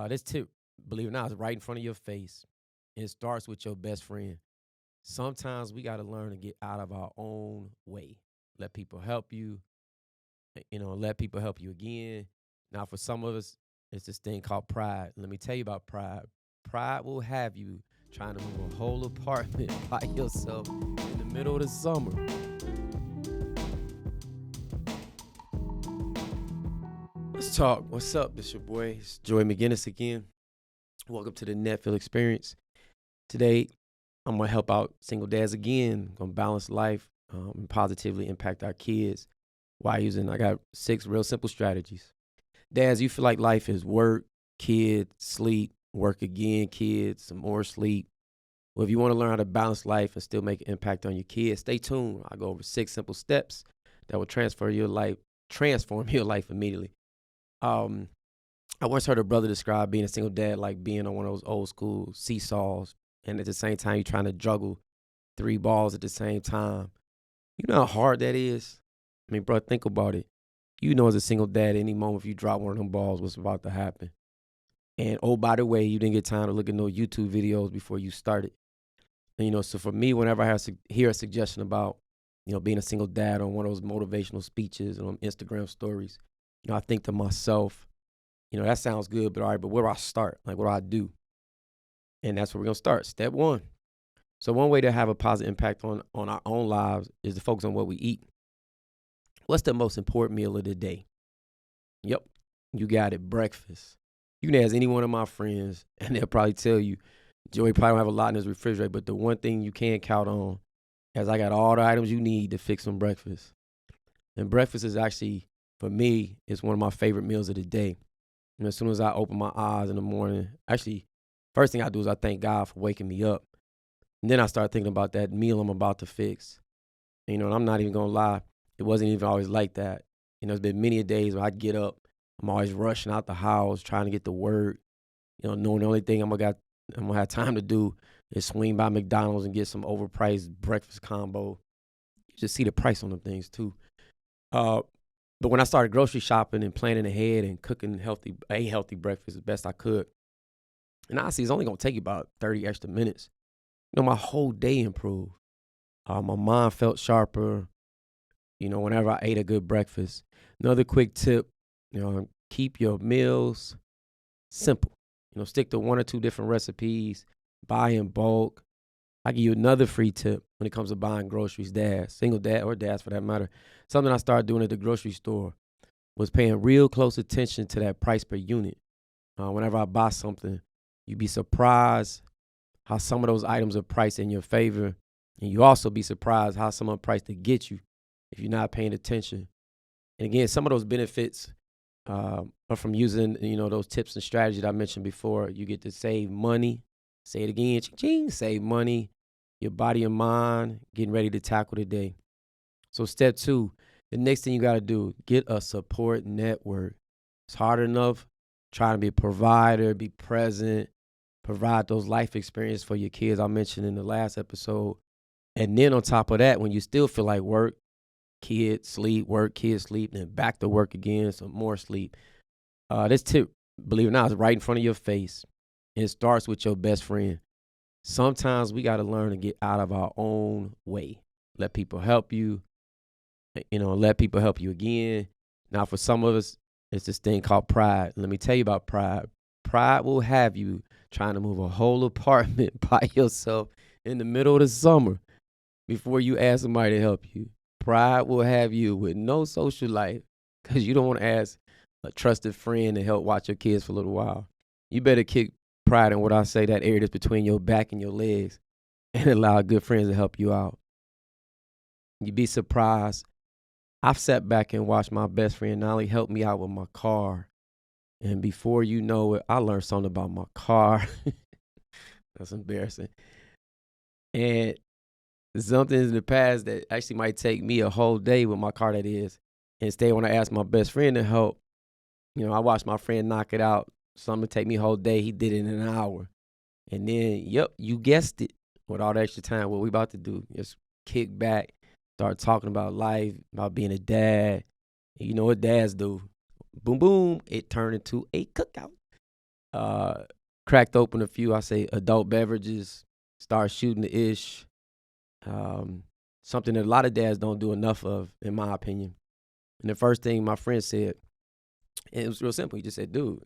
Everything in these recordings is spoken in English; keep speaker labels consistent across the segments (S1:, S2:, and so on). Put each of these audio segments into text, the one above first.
S1: This tip, believe it or not, is right in front of your face. It starts with your best friend. Sometimes we got to learn to get out of our own way. Let people help you, let people help you again. Now, for some of us, it's this thing called pride. Let me tell you about pride. Pride will have you trying to move a whole apartment by yourself in the middle of the summer. Let's talk. What's up? This your boy, it's Joey McGinnis again. Welcome to the Netfield Experience. Today, I'm gonna help out single dads again. Gonna balance life and positively impact our kids while I got 6 real simple strategies. Dads, you feel like life is work, kid, sleep, work again, kids, some more sleep. Well, if you want to learn how to balance life and still make an impact on your kids, stay tuned. I go over 6 simple steps that will transform your life immediately. Um, I once heard a brother describe being a single dad like being on one of those old school seesaws, and at the same time, you're trying to juggle 3 balls at the same time. You know how hard that is? I mean, bro, think about it. You know, as a single dad, any moment if you drop one of them balls, what's about to happen. And oh, by the way, you didn't get time to look at no YouTube videos before you started. And, so for me, whenever hear a suggestion about, being a single dad on one of those motivational speeches and on Instagram stories, I think to myself, that sounds good, but all right, but where do I start? Like, what do I do? And that's where we're going to start. Step 1. So one way to have a positive impact on our own lives is to focus on what we eat. What's the most important meal of the day? Yep, you got it, breakfast. You can ask any one of my friends, and they'll probably tell you, Joey probably don't have a lot in his refrigerator, but the one thing you can count on is I got all the items you need to fix some breakfast. And breakfast is actually, for me, it's one of my favorite meals of the day. As soon as I open my eyes in the morning, actually, first thing I do is I thank God for waking me up. And then I start thinking about that meal I'm about to fix. And I'm not even going to lie, it wasn't even always like that. There's been many days where I get up, I'm always rushing out the house, trying to get to work, knowing the only thing I'm gonna have time to do is swing by McDonald's and get some overpriced breakfast combo. You just see the price on them things too. But when I started grocery shopping and planning ahead and cooking a healthy breakfast as best I could, and honestly, it's only gonna take you about 30 extra minutes. My whole day improved. My mind felt sharper. Whenever I ate a good breakfast. Another quick tip, keep your meals simple. Stick to 1 or 2 different recipes, buy in bulk. I give you another free tip when it comes to buying groceries, dads, single dad or dads for that matter. Something I started doing at the grocery store was paying real close attention to that price per unit. Whenever I buy something, you'd be surprised how some of those items are priced in your favor. And you also be surprised how some are priced to get you if you're not paying attention. And again, some of those benefits are from using, those tips and strategies that I mentioned before. You get to save money. Say it again, ching, save money, your body and mind, getting ready to tackle the day. So step 2, the next thing you got to do, get a support network. It's hard enough trying to be a provider, be present, provide those life experiences for your kids I mentioned in the last episode. And then on top of that, when you still feel like work, kids sleep, work, kids sleep, then back to work again, some more sleep. This tip, believe it or not, is right in front of your face. It starts with your best friend. Sometimes we got to learn to get out of our own way. Let people help you, let people help you again. Now, for some of us, it's this thing called pride. Let me tell you about pride. Pride will have you trying to move a whole apartment by yourself in the middle of the summer before you ask somebody to help you. Pride will have you with no social life because you don't want to ask a trusted friend to help watch your kids for a little while. You better kick pride in what I say, that area that's between your back and your legs, and allow good friends to help you out. You'd be surprised. I've sat back and watched my best friend not only help me out with my car, and before you know it, I learned something about my car. That's embarrassing. And something in the past that actually might take me a whole day with my car, that is. Instead, when I asked my best friend to help, I watched my friend knock it out. Something take me a whole day. He did it in an hour. And then, yep, you guessed it. With all the extra time, what we about to do, just kick back, start talking about life, about being a dad. And you know what dads do. Boom, boom, it turned into a cookout. Uh, Cracked open a few, I say, adult beverages, started shooting the ish. Um, Something that a lot of dads don't do enough of, in my opinion. And the first thing my friend said, and it was real simple. He just said, "Dude,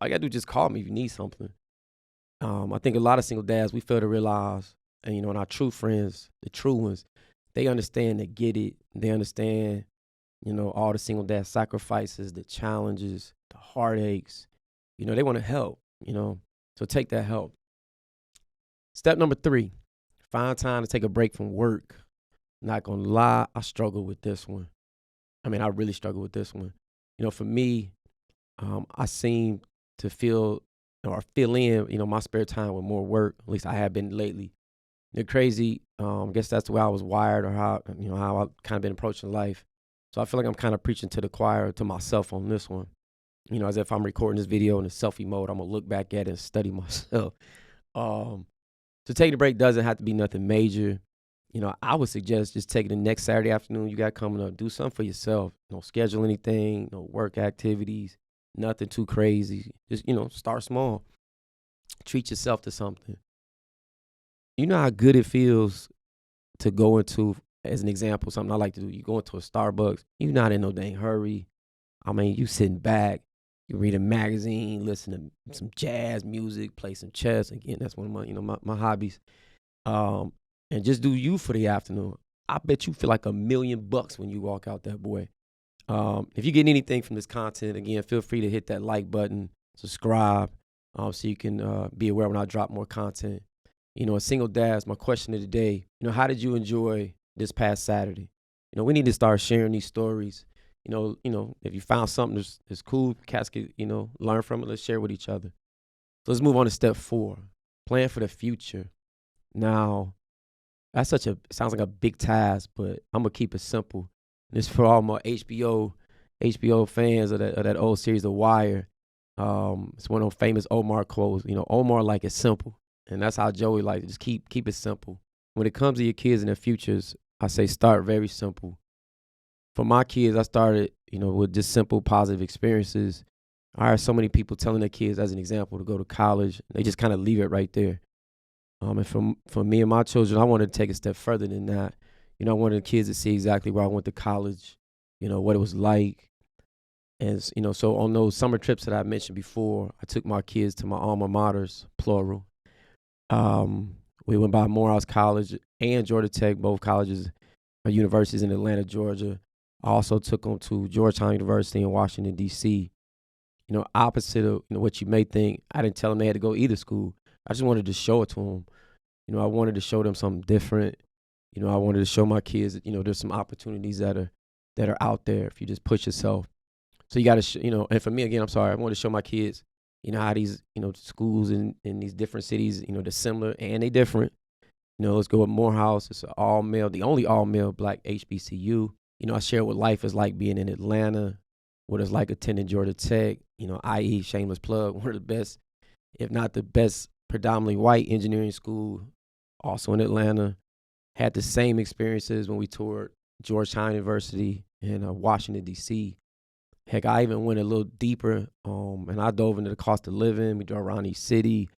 S1: all you gotta do is just call me if you need something." I think a lot of single dads, we fail to realize, and our true friends, the true ones, they understand, they get it, they understand, all the single dad sacrifices, the challenges, the heartaches. They want to help. So take that help. Step number 3, find time to take a break from work. Not gonna lie, I struggle with this one. I really struggle with this one. For me, I seem to fill in, my spare time with more work. At least I have been lately. They're crazy. I guess that's the way I was wired, or how I kind of been approaching life. So I feel like I'm kind of preaching to the choir, to myself on this one. As if I'm recording this video in a selfie mode, I'm gonna look back at it and study myself. Um, so taking a break doesn't have to be nothing major. I would suggest just taking the next Saturday afternoon you got coming up, do something for yourself. Don't schedule anything, no work activities, nothing too crazy. Just, start small. Treat yourself to something. You know how good it feels to go into, as an example, something I like to do. You go into a Starbucks, you're not in no dang hurry. You sitting back, you read a magazine, listen to some jazz music, play some chess. Again, that's one of my hobbies. And just do you for the afternoon. I bet you feel like $1,000,000 when you walk out that boy. If you get anything from this content, again, feel free to hit that like button, subscribe, so you can be aware when I drop more content. A single dads, my question of the day, how did you enjoy this past Saturday? We need to start sharing these stories. If you found something that's cool, cats could, learn from it. Let's share with each other. So let's move on to step 4, plan for the future. Now, sounds like a big task, but I'm gonna keep it simple. This for all my HBO fans of that old series, The Wire. It's one of those famous Omar quotes. Omar like it's simple, and that's how Joey like it. Just keep it simple. When it comes to your kids and their futures, I say start very simple. For my kids, I started, with just simple positive experiences. I heard so many people telling their kids, as an example, to go to college. They just kind of leave it right there. And for me and my children, I wanted to take a step further than that. I wanted the kids to see exactly where I went to college, what it was like. And, so on those summer trips that I mentioned before, I took my kids to my alma maters, plural. We went by Morehouse College and Georgia Tech, both colleges or universities in Atlanta, Georgia. I also took them to Georgetown University in Washington, D.C. Opposite of what you may think, I didn't tell them they had to go either school. I just wanted to show it to them. I wanted to show them something different. I wanted to show my kids that, there's some opportunities that are out there if you just push yourself. So you got to, and for me, again, I wanted to show my kids, how these, schools in these different cities, they're similar and they different. Let's go with Morehouse. It's an all-male, the only all-male Black HBCU. I share what life is like being in Atlanta, what it's like attending Georgia Tech, i.e. shameless plug, one of the best, if not the best, predominantly white engineering school, also in Atlanta. Had the same experiences when we toured Georgetown University in Washington, D.C. Heck, I even went a little deeper, and I dove into the cost of living. We drove around each city.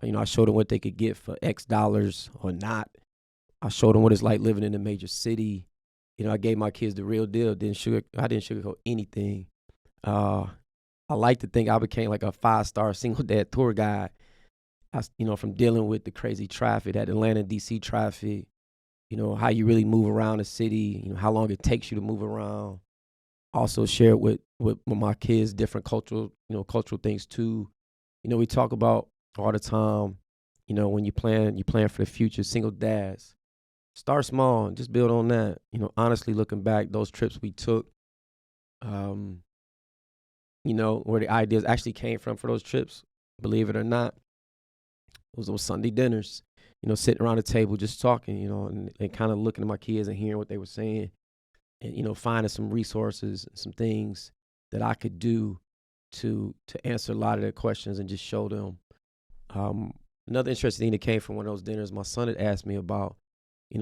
S1: I showed them what they could get for X dollars or not. I showed them what it's like living in a major city. I gave my kids the real deal. I didn't sugarcoat anything. I like to think I became like a 5-star single dad tour guide. From dealing with the crazy traffic, that Atlanta, D.C. traffic, how you really move around the city, how long it takes you to move around. Also share with my kids different cultural things too. We talk about all the time, when you plan for the future, single dads. Start small and just build on that. Honestly, looking back, those trips we took, where the ideas actually came from for those trips, believe it or not, it was those Sunday dinners, sitting around the table just talking, and kind of looking at my kids and hearing what they were saying and, finding some resources, some things that I could do to answer a lot of their questions and just show them. Another interesting thing that came from one of those dinners, my son had asked me about,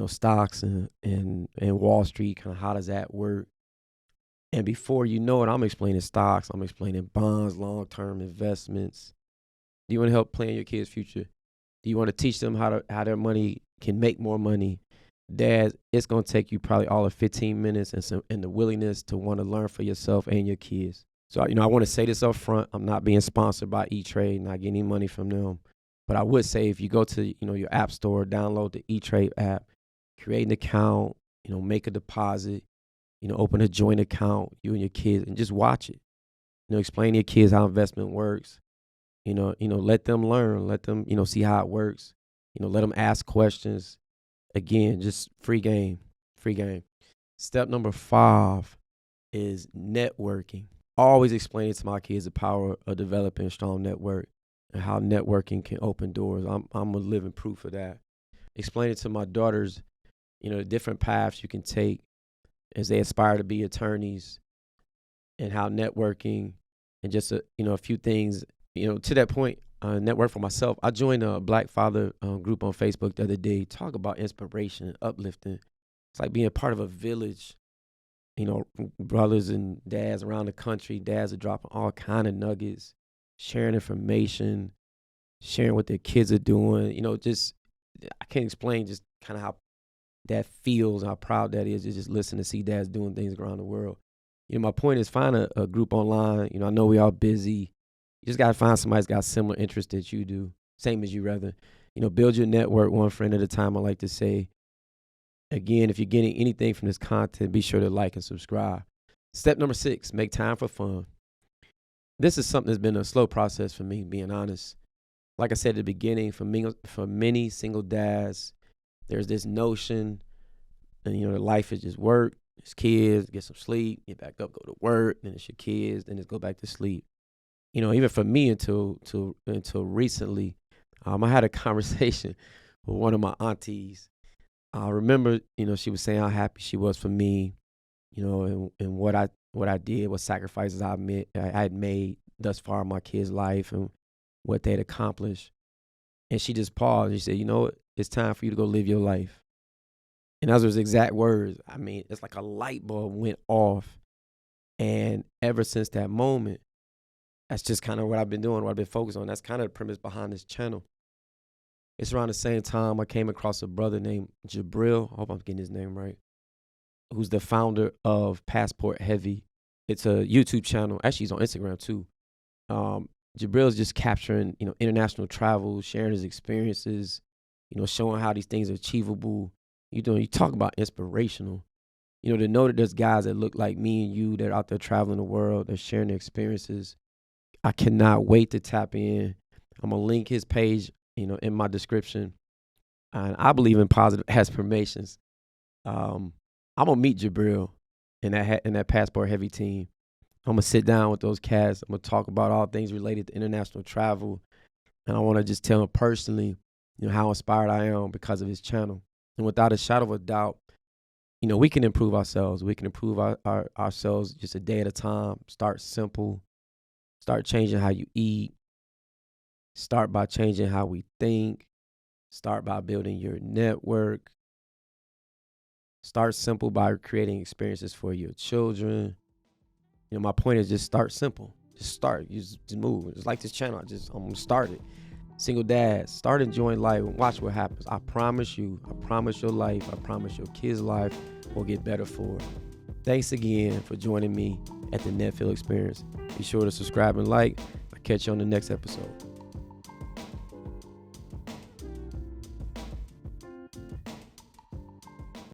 S1: stocks and Wall Street, kind of how does that work? And before you know it, I'm explaining stocks, I'm explaining bonds, long-term investments, Do you want to help plan your kids' future? Do you want to teach them how their money can make more money? Dad, it's gonna take you probably all of 15 minutes and the willingness to want to learn for yourself and your kids. So I want to say this up front. I'm not being sponsored by E-Trade, not getting any money from them. But I would say if you go to your app store, download the E-Trade app, create an account, make a deposit, open a joint account, you and your kids, and just watch it. Explain to your kids how investment works. Let them learn, let them, see how it works. Let them ask questions. Again, just free game. Step number 5 is networking. Always explaining to my kids the power of developing a strong network and how networking can open doors. I'm a living proof of that. Explaining to my daughters, the different paths you can take as they aspire to be attorneys, and how networking and just a few things. To that point, network for myself. I joined a Black Father group on Facebook the other day. Talk about inspiration and uplifting. It's like being part of a village. Brothers and dads around the country. Dads are dropping all kind of nuggets, sharing information, sharing what their kids are doing. Just I can't explain just kind of how that feels, how proud that is to just listen to see dads doing things around the world. My point is find a group online. I know we all busy. You just got to find somebody that's got similar interests that you do, same as you rather. Build your network one friend at a time, I like to say. Again, if you're getting anything from this content, be sure to like and subscribe. Step number 6, make time for fun. This is something that's been a slow process for me, being honest. Like I said at the beginning, for many single dads, there's this notion that, that life is just work, it's kids, get some sleep, get back up, go to work, then it's your kids, then it's go back to sleep. Even for me until recently, I had a conversation with one of my aunties. I remember, she was saying how happy she was for me, and what I did, what sacrifices I had made thus far in my kids' life and what they'd accomplished. And she just paused and she said, it's time for you to go live your life. And those were his exact words. I mean, it's like a light bulb went off. And ever since that moment, that's just kind of what I've been doing, what I've been focused on. That's kind of the premise behind this channel. It's around the same time I came across a brother named Jabril, I hope I'm getting his name right, who's the founder of Passport Heavy. It's a YouTube channel. Actually, he's on Instagram too. Jabril is just capturing, international travel, sharing his experiences, showing how these things are achievable. You talk about inspirational. To know that there's guys that look like me and you that are out there traveling the world, they're sharing their experiences. I cannot wait to tap in. I'm going to link his page, in my description. And I believe in positive affirmations. I'm going to meet Jabril and that Passport Heavy team. I'm going to sit down with those cats. I'm going to talk about all things related to international travel. And I want to just tell him personally, how inspired I am because of his channel. And without a shadow of a doubt, we can improve ourselves. We can improve ourselves just a day at a time. Start simple. Start changing how you eat. Start by changing how we think. Start by building your network. Start simple by creating experiences for your children. My point is just start simple. Just start. You just move. Just like this channel, I'm going to start it. Single dads, start enjoying life and watch what happens. I promise you, I promise your life, I promise your kids' life will get better for it. Thanks again for joining me at the Netfield Experience. Be sure to subscribe and like. I'll catch you on the next episode.